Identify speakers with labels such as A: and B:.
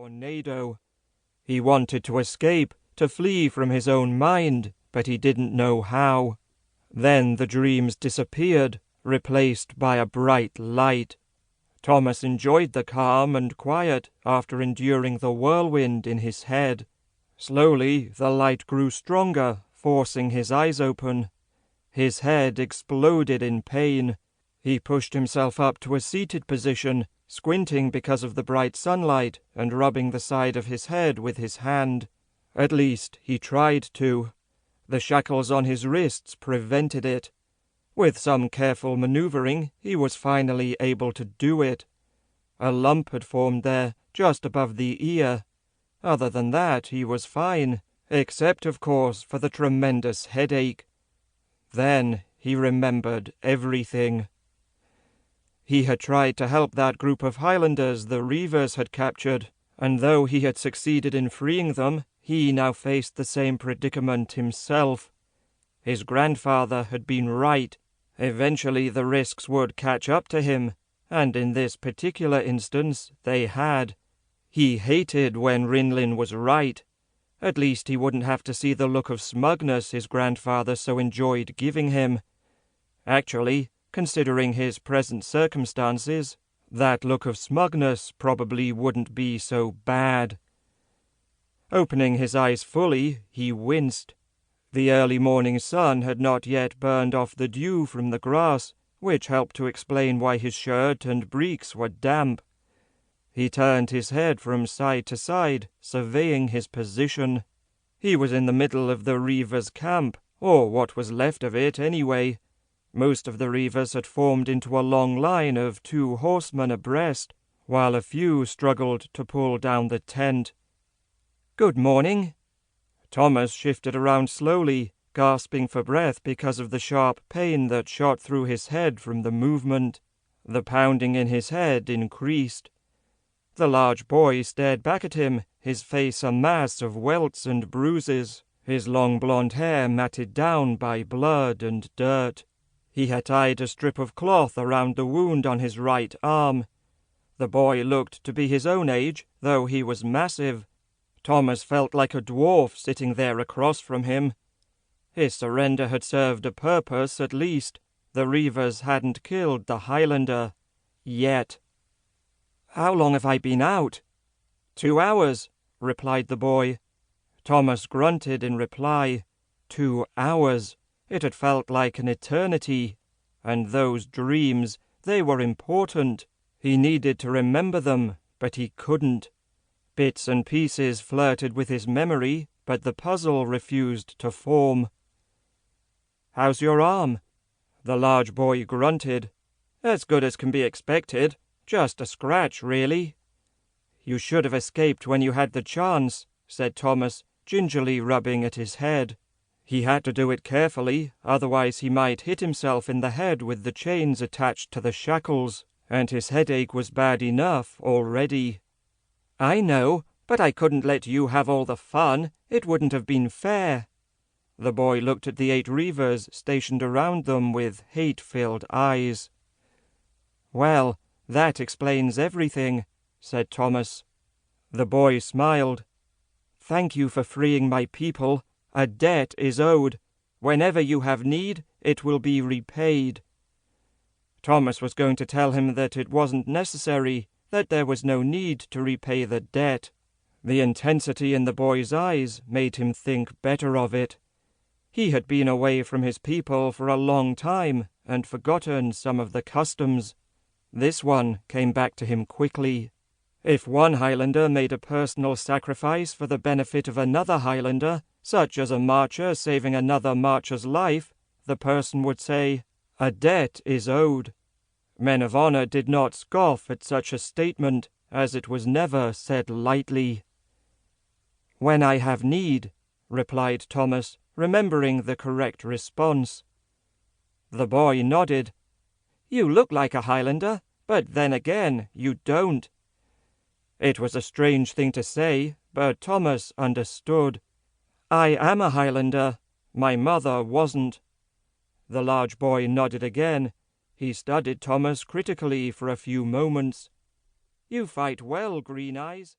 A: tornado. He wanted to escape, to flee from his own mind, but he didn't know how. Then the dreams disappeared, replaced by a bright light. Thomas enjoyed the calm and quiet after enduring the whirlwind in his head. Slowly the light grew stronger, forcing his eyes open. His head exploded in pain. He pushed himself up to a seated position, squinting because of the bright sunlight and rubbing the side of his head with his hand. At least, he tried to. The shackles on his wrists prevented it. With some careful maneuvering, he was finally able to do it. A lump had formed there, just above the ear. Other than that, he was fine, except, of course, for the tremendous headache. Then he remembered everything. He had tried to help that group of Highlanders the reivers had captured, and though he had succeeded in freeing them, he now faced the same predicament himself. His grandfather had been right. Eventually the risks would catch up to him, and in this particular instance they had. He hated when Rinlin was right. At least he wouldn't have to see the look of smugness his grandfather so enjoyed giving him. Actually, considering his present circumstances, that look of smugness probably wouldn't be so bad. Opening his eyes fully, he winced. The early morning sun had not yet burned off the dew from the grass, which helped to explain why his shirt and breeks were damp. He turned his head from side to side, surveying his position. He was in the middle of the reivers' camp, or what was left of it anyway. Most of the reivers had formed into a long line of 2 horsemen abreast, while a few struggled to pull down the tent. "Good morning." Thomas shifted around slowly, gasping for breath because of the sharp pain that shot through his head from the movement. The pounding in his head increased. The large boy stared back at him, his face a mass of welts and bruises, his long blonde hair matted down by blood and dirt. He had tied a strip of cloth around the wound on his right arm. The boy looked to be his own age, though he was massive. Thomas felt like a dwarf sitting there across from him. His surrender had served a purpose, at least. The reivers hadn't killed the Highlander. Yet. "How long have I been out?" "2 hours," replied the boy. Thomas grunted in reply. 2 hours. It had felt like an eternity. And those dreams, they were important. He needed to remember them, but he couldn't. Bits and pieces flirted with his memory, but the puzzle refused to form. "How's your arm?" The large boy grunted. "As good as can be expected. Just a scratch, really." "You should have escaped when you had the chance," said Thomas, gingerly rubbing at his head. He had to do it carefully, otherwise he might hit himself in the head with the chains attached to the shackles, and his headache was bad enough already. "I know, but I couldn't let you have all the fun. It wouldn't have been fair." The boy looked at the 8 reivers stationed around them with hate-filled eyes. "Well, that explains everything," said Thomas. The boy smiled. "Thank you for freeing my people. A debt is owed. Whenever you have need, it will be repaid." Thomas was going to tell him that it wasn't necessary, that there was no need to repay the debt. The intensity in the boy's eyes made him think better of it. He had been away from his people for a long time and forgotten some of the customs. This one came back to him quickly. If one Highlander made a personal sacrifice for the benefit of another Highlander, such as a marcher saving another marcher's life, the person would say, "A debt is owed." Men of honor did not scoff at such a statement, as it was never said lightly. "When I have need," replied Thomas, remembering the correct response. The boy nodded. "You look like a Highlander, but then again, you don't." It was a strange thing to say, but Thomas understood. "I am a Highlander. My mother wasn't." The large boy nodded again. He studied Thomas critically for a few moments. "You fight well, Green Eyes."